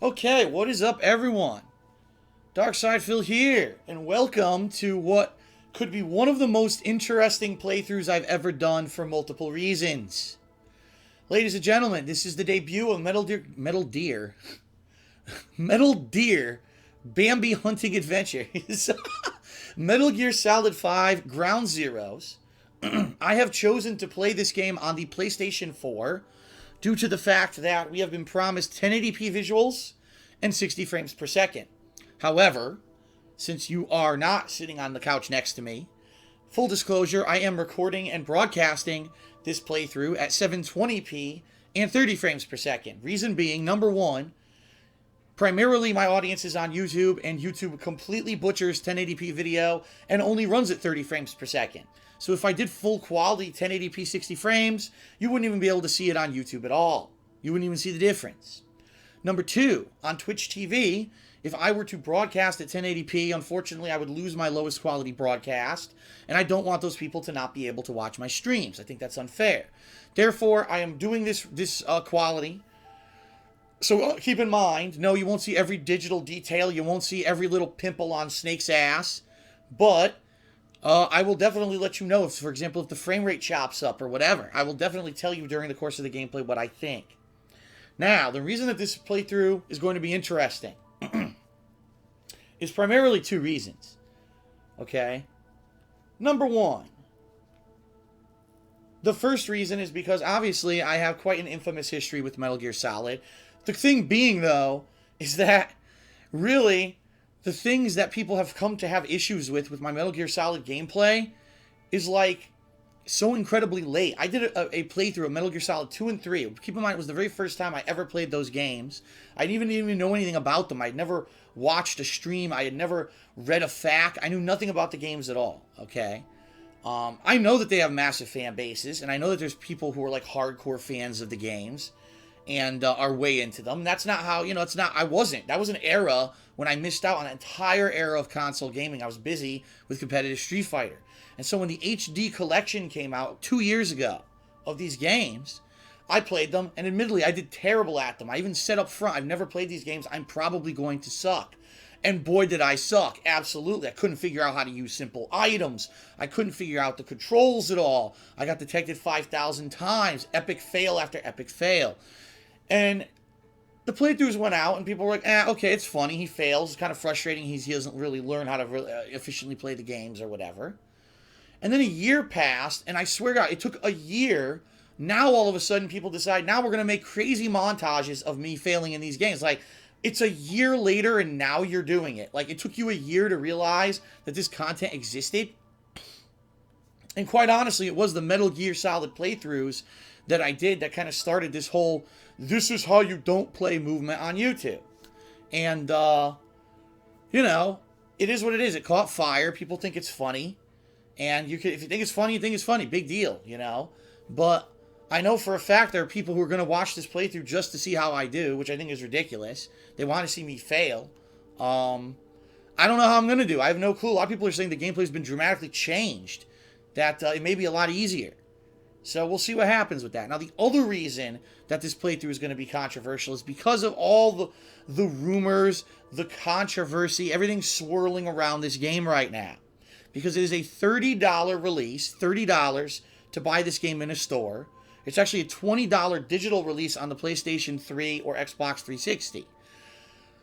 Okay, what is up, everyone? Darkside Phil here, and welcome to what could be one of the most interesting playthroughs I've ever done for multiple reasons. Ladies and gentlemen, this is the debut of Metal Deer Bambi Hunting Adventures. Metal Gear Solid 5 Ground Zeroes. I have chosen to play this game on the PlayStation 4 due to the fact that we have been promised 1080p visuals and 60 frames per second. However, since you are not sitting on the couch next to me, full disclosure, I am recording and broadcasting this playthrough at 720p and 30 frames per second. Reason being, number one, primarily my audience is on YouTube, and YouTube completely butchers 1080p video and only runs at 30 frames per second. So if I did full quality 1080p 60 frames, you wouldn't even be able to see it on YouTube at all. You wouldn't even see the difference. Number two, on Twitch TV, if I were to broadcast at 1080p, unfortunately I would lose my lowest quality broadcast, and I don't want those people to not be able to watch my streams. I think that's unfair. Therefore, I am doing this quality. So keep in mind, no, you won't see every digital detail. You won't see every little pimple on Snake's ass. But I will definitely let you know if, for example, if the frame rate chops up or whatever. I will definitely tell you during the course of the gameplay what I think. Now, the reason that this playthrough is going to be interesting is primarily two reasons. Okay? Number one. The first reason is because, obviously, I have quite an infamous history with Metal Gear Solid. The thing being, though, is that, really, the things that people have come to have issues with my Metal Gear Solid gameplay is, like, so incredibly late. I did a playthrough of Metal Gear Solid 2 and 3. Keep in mind, it was the very first time I ever played those games. I didn't even know anything about them. I'd never watched a stream. I had never read a fact. I knew nothing about the games at all, okay? I know that they have massive fan bases, and I know that there's people who are, like, hardcore fans of the games and are way into them. That's not how, it's not, I wasn't. That was an era when I missed out on an entire era of console gaming. I was busy with competitive Street Fighter. And so when the HD collection came out 2 years ago of these games, I played them, and admittedly, I did terrible at them. I even said up front, I've never played these games, I'm probably going to suck. And boy, did I suck. Absolutely. I couldn't figure out how to use simple items. I couldn't figure out the controls at all. I got detected 5,000 times. Epic fail after epic fail. And the playthroughs went out, and people were like, okay, it's funny. He fails. It's kind of frustrating. He doesn't really learn how to efficiently play the games or whatever. And then a year passed, and I swear to God, it took a year. Now, all of a sudden, people decide, now we're going to make crazy montages of me failing in these games. Like, it's a year later, and now you're doing it. Like, it took you a year to realize that this content existed. And quite honestly, it was the Metal Gear Solid playthroughs that I did that kind of started this whole, this is how you don't play movement on YouTube. And, it is what it is. It caught fire. People think it's funny. And if you think it's funny, you think it's funny. Big deal, But I know for a fact there are people who are going to watch this playthrough just to see how I do, which I think is ridiculous. They want to see me fail. I don't know how I'm going to do. I have no clue. A lot of people are saying the gameplay's been dramatically changed. That it may be a lot easier. So we'll see what happens with that. Now, the other reason that this playthrough is going to be controversial is because of all the rumors, the controversy, everything swirling around this game right now. Because it is a $30 release, $30 to buy this game in a store. It's actually a $20 digital release on the PlayStation 3 or Xbox 360.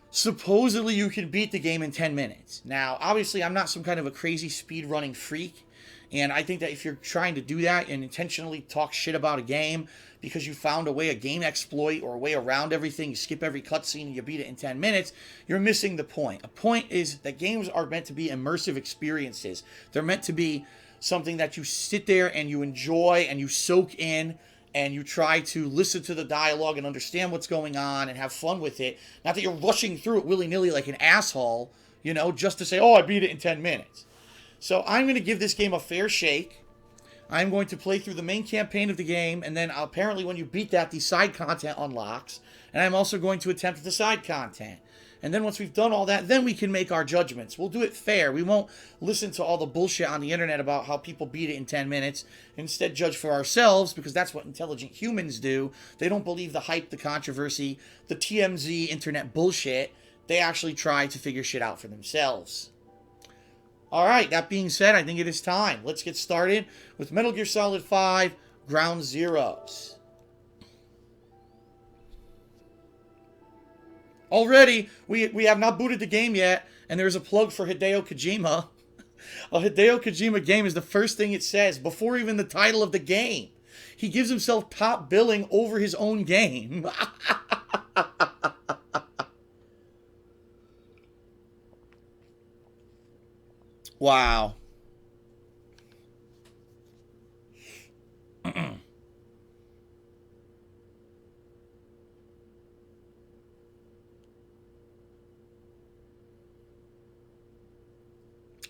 Supposedly, you can beat the game in 10 minutes. Now, obviously, I'm not some kind of a crazy speedrunning freak. And I think that if you're trying to do that and intentionally talk shit about a game because you found a game exploit or a way around everything, you skip every cutscene and you beat it in 10 minutes, you're missing the point. A point is that games are meant to be immersive experiences. They're meant to be something that you sit there and you enjoy and you soak in and you try to listen to the dialogue and understand what's going on and have fun with it. Not that you're rushing through it willy-nilly like an asshole, just to say, oh, I beat it in 10 minutes. So I'm going to give this game a fair shake. I'm going to play through the main campaign of the game, and then apparently when you beat that, the side content unlocks. And I'm also going to attempt the side content. And then once we've done all that, then we can make our judgments. We'll do it fair. We won't listen to all the bullshit on the internet about how people beat it in 10 minutes. Instead, judge for ourselves, because that's what intelligent humans do. They don't believe the hype, the controversy, the TMZ internet bullshit. They actually try to figure shit out for themselves. Alright, that being said, I think it is time. Let's get started with Metal Gear Solid 5 Ground Zeroes. Already, we have not booted the game yet, and there's a plug for Hideo Kojima. A Hideo Kojima game is the first thing it says, before even the title of the game. He gives himself top billing over his own game. Wow.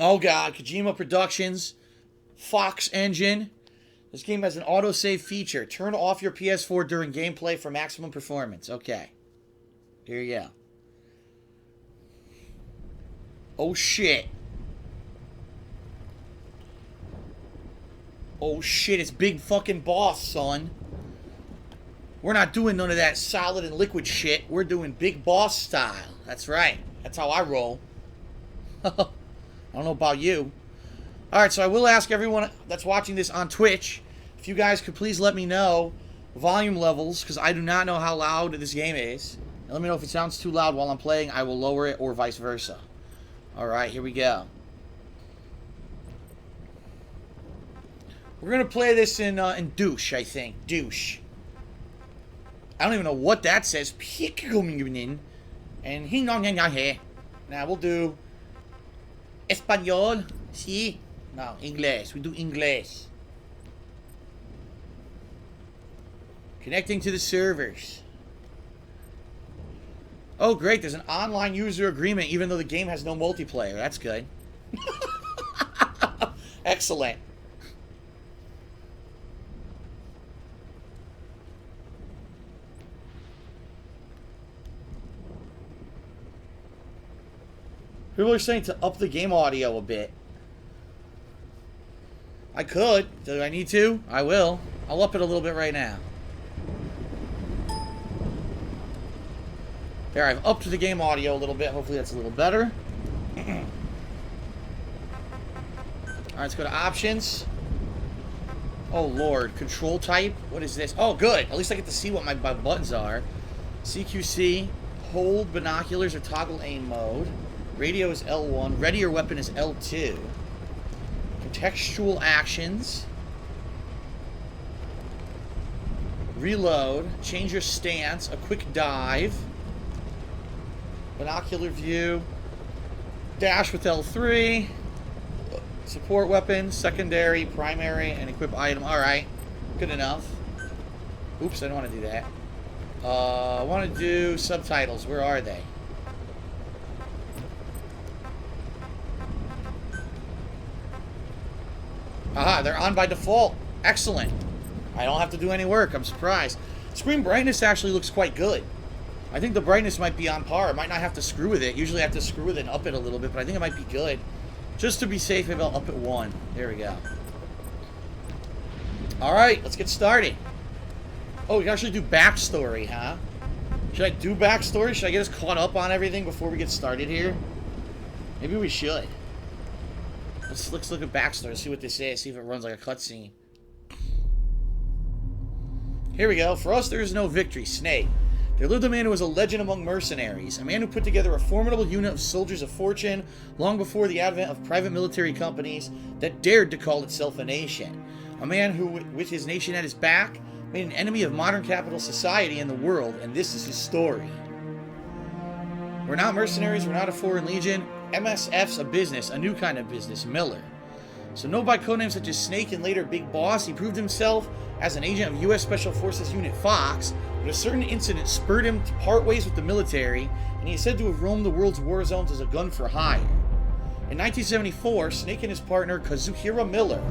Oh god, Kojima Productions, Fox Engine. This game has an autosave feature. Turn off your PS4 during gameplay for maximum performance. Okay. Here you go. Oh shit. Oh shit, it's Big fucking Boss, son. We're not doing none of that solid and liquid shit. We're doing Big Boss style. That's right. That's how I roll. I don't know about you. Alright, so I will ask everyone that's watching this on Twitch, if you guys could please let me know volume levels, because I do not know how loud this game is. And let me know if it sounds too loud while I'm playing. I will lower it, or vice versa. Alright, here we go. We're going to play this in douche, I think. Douche. I don't even know what that says. And now we'll do Espanol. Sí. No, English. We do English. Connecting to the servers. Oh, great. There's an online user agreement, even though the game has no multiplayer. That's good. Excellent. People are saying to up the game audio a bit. I could. Do I need to? I will. I'll up it a little bit right now. There, I've upped the game audio a little bit. Hopefully that's a little better. Alright, let's go to options. Oh, Lord. Control type? What is this? Oh, good. At least I get to see what my buttons are. CQC. Hold binoculars or toggle aim mode. Radio is L1. Ready your weapon is L2. Contextual actions. Reload. Change your stance. A quick dive. Binocular view. Dash with L3. Support weapon. Secondary. Primary. And equip item. Alright. Good enough. Oops, I don't want to do that. I want to do subtitles. Where are they? Aha, they're on by default. Excellent. I don't have to do any work. I'm surprised. Screen brightness actually looks quite good. I think the brightness might be on par. I might not have to screw with it. Usually I have to screw with it and up it a little bit, but I think it might be good. Just to be safe, maybe I'll up it 1. There we go. Alright, let's get started. Oh, we can actually do backstory, huh? Should I do backstory? Should I get us caught up on everything before we get started here? Maybe we should. Let's look at backstory, see what this is, see if it runs like a cutscene. Here we go. For us, there is no victory. Snake. There lived a man who was a legend among mercenaries, a man who put together a formidable unit of soldiers of fortune long before the advent of private military companies that dared to call itself a nation. A man who, with his nation at his back, made an enemy of modern capital society and the world, and this is his story. We're not mercenaries, we're not a foreign legion. MSF's a business, a new kind of business, Miller. So known by codenames such as Snake and later Big Boss, he proved himself as an agent of U.S. Special Forces Unit Fox, but a certain incident spurred him to part ways with the military, and he is said to have roamed the world's war zones as a gun for hire. In 1974, Snake and his partner, Kazuhira Miller,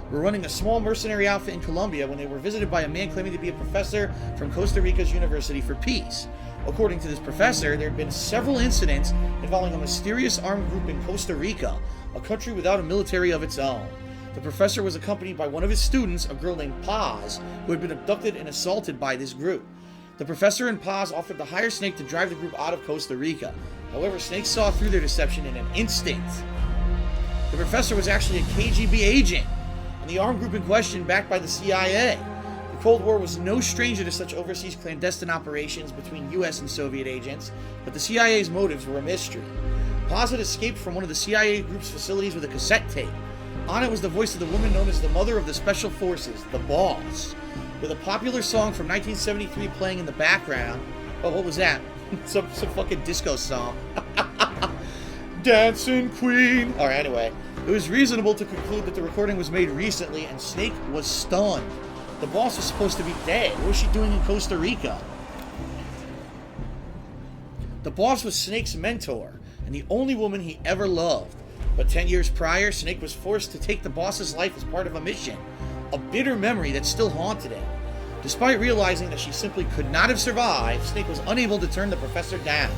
were running a small mercenary outfit in Colombia when they were visited by a man claiming to be a professor from Costa Rica's University for Peace. According to this professor, there had been several incidents involving a mysterious armed group in Costa Rica, a country without a military of its own. The professor was accompanied by one of his students, a girl named Paz, who had been abducted and assaulted by this group. The professor and Paz offered to hire Snake to drive the group out of Costa Rica. However, Snake saw through their deception in an instant. The professor was actually a KGB agent, and the armed group in question backed by the CIA. The Cold War was no stranger to such overseas clandestine operations between US and Soviet agents, but the CIA's motives were a mystery. Paz had escaped from one of the CIA group's facilities with a cassette tape. On it was the voice of the woman known as the Mother of the Special Forces, the Boss, with a popular song from 1973 playing in the background. Oh, what was that? some fucking disco song. Dancing Queen. Alright, anyway. It was reasonable to conclude that the recording was made recently, and Snake was stunned. The Boss was supposed to be dead. What was she doing in Costa Rica? The Boss was Snake's mentor, and the only woman he ever loved. But 10 years prior, Snake was forced to take the Boss's life as part of a mission, a bitter memory that still haunted him. Despite realizing that she simply could not have survived, Snake was unable to turn the professor down.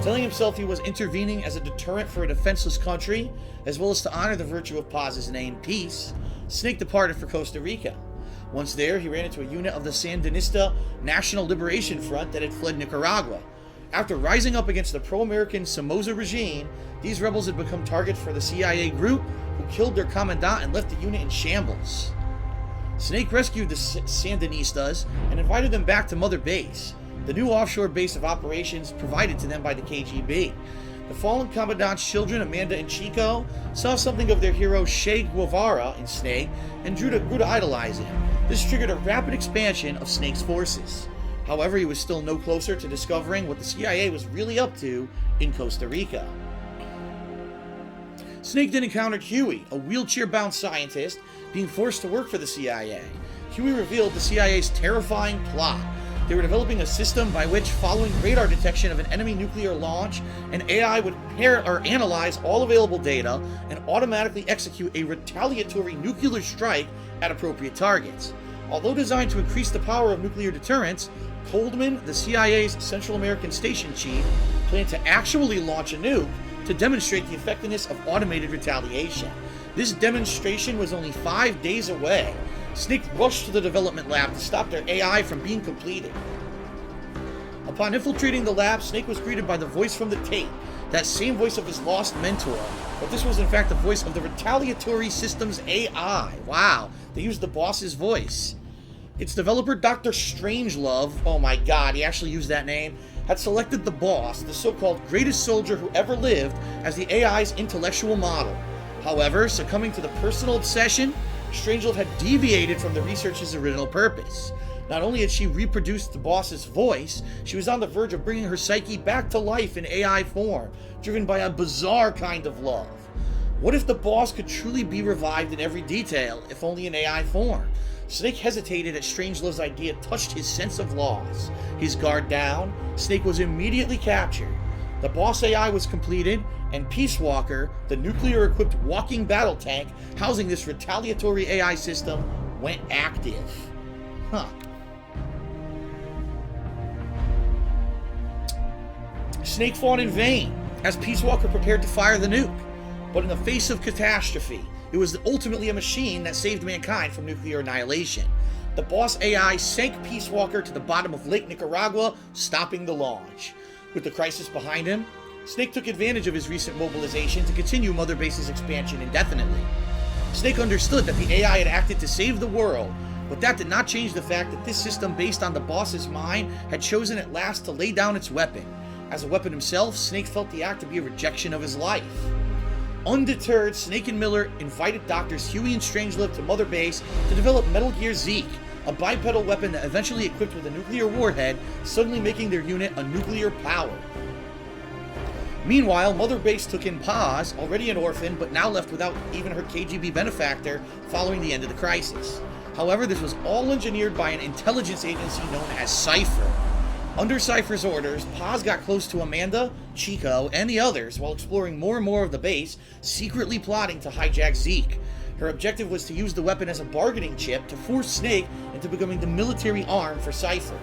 Telling himself he was intervening as a deterrent for a defenseless country, as well as to honor the virtue of Paz's name, Peace, Snake departed for Costa Rica. Once there, he ran into a unit of the Sandinista National Liberation Front that had fled Nicaragua. After rising up against the pro-American Somoza regime, these rebels had become targets for the CIA group, who killed their commandant and left the unit in shambles. Snake rescued the Sandinistas and invited them back to Mother Base, the new offshore base of operations provided to them by the KGB. The fallen commandant's children, Amanda and Chico, saw something of their hero Che Guevara in Snake and grew to idolize him. This triggered a rapid expansion of Snake's forces. However, he was still no closer to discovering what the CIA was really up to in Costa Rica. Snake then encountered Huey, a wheelchair-bound scientist being forced to work for the CIA. Huey revealed the CIA's terrifying plot. They were developing a system by which, following radar detection of an enemy nuclear launch, an AI would analyze all available data and automatically execute a retaliatory nuclear strike at appropriate targets. Although designed to increase the power of nuclear deterrence, Coldman, the CIA's Central American station chief, planned to actually launch a nuke to demonstrate the effectiveness of automated retaliation. This demonstration was only 5 days away. Snake rushed to the development lab to stop their AI from being completed. Upon infiltrating the lab, Snake was greeted by the voice from the tape, that same voice of his lost mentor, but this was in fact the voice of the retaliatory system's AI. Wow, they used the boss's voice. Its developer, Dr. Strangelove, oh my god, he actually used that name, had selected the boss, the so-called greatest soldier who ever lived, as the AI's intellectual model. However, succumbing to the personal obsession, Strangelove had deviated from the research's original purpose. Not only had she reproduced the boss's voice, she was on the verge of bringing her psyche back to life in AI form, driven by a bizarre kind of love. What if the boss could truly be revived in every detail, if only in AI form? Snake hesitated as Strangelove's idea touched his sense of loss. His guard down, Snake was immediately captured. The boss AI was completed, and Peace Walker, the nuclear-equipped walking battle tank housing this retaliatory AI system, went active. Snake fought in vain as Peace Walker prepared to fire the nuke. But in the face of catastrophe, it was ultimately a machine that saved mankind from nuclear annihilation. The boss AI sank Peace Walker to the bottom of Lake Nicaragua, stopping the launch. With the crisis behind him, Snake took advantage of his recent mobilization to continue Mother Base's expansion indefinitely. Snake understood that the AI had acted to save the world, but that did not change the fact that this system based on the boss's mind had chosen at last to lay down its weapon. As a weapon himself, Snake felt the act to be a rejection of his life. Undeterred, Snake and Miller invited Doctors Huey and Strangelove to Mother Base to develop Metal Gear Zeke, a bipedal weapon that eventually equipped with a nuclear warhead, suddenly making their unit a nuclear power. Meanwhile, Mother Base took in Paz, already an orphan, but now left without even her KGB benefactor following the end of the crisis. However, this was all engineered by an intelligence agency known as Cypher. Under Cypher's orders, Paz got close to Amanda, Chico, and the others while exploring more and more of the base, secretly plotting to hijack Zeke. Her objective was to use the weapon as a bargaining chip to force Snake into becoming the military arm for Cypher.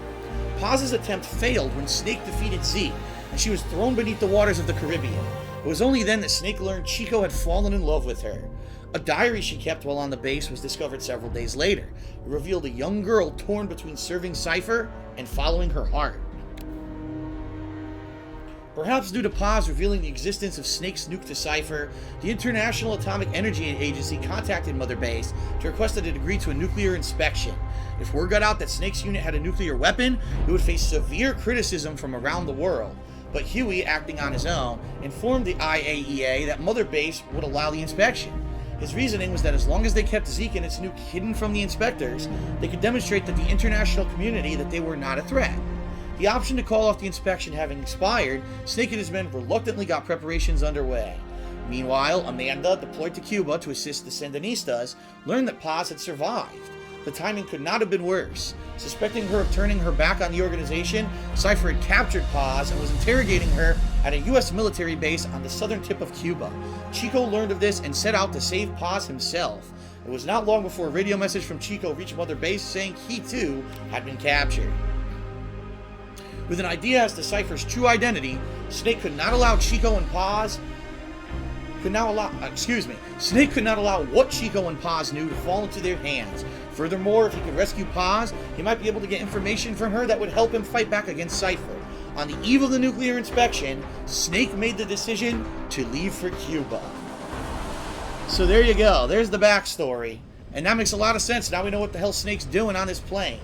Paz's attempt failed when Snake defeated Zeke, and she was thrown beneath the waters of the Caribbean. It was only then that Snake learned Chico had fallen in love with her. A diary she kept while on the base was discovered several days later. It revealed a young girl torn between serving Cypher and following her heart. Perhaps due to Paz revealing the existence of Snake's nuke to Cypher, the International Atomic Energy Agency contacted Mother Base to request that it agree to a nuclear inspection. If word got out that Snake's unit had a nuclear weapon, it would face severe criticism from around the world. But Huey, acting on his own, informed the IAEA that Mother Base would allow the inspection. His reasoning was that as long as they kept Zeke and its nuke hidden from the inspectors, they could demonstrate to the international community that they were not a threat. The option to call off the inspection having expired, Snake and his men reluctantly got preparations underway. Meanwhile, Amanda, deployed to Cuba to assist the Sandinistas, learned that Paz had survived. The timing could not have been worse. Suspecting her of turning her back on the organization, Cypher had captured Paz and was interrogating her at a U.S. military base on the southern tip of Cuba. Chico learned of this and set out to save Paz himself. It was not long before a radio message from Chico reached Mother Base saying he too had been captured. With an idea as to Cypher's true identity, Snake could not allow Chico and Paz Snake could not allow what Chico and Paz knew to fall into their hands. Furthermore, if he could rescue Paz, he might be able to get information from her that would help him fight back against Cypher. On the eve of the nuclear inspection, Snake made the decision to leave for Cuba. So there you go. There's the backstory. And that makes a lot of sense. Now we know what the hell Snake's doing on this plane.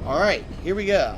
Alright, here we go.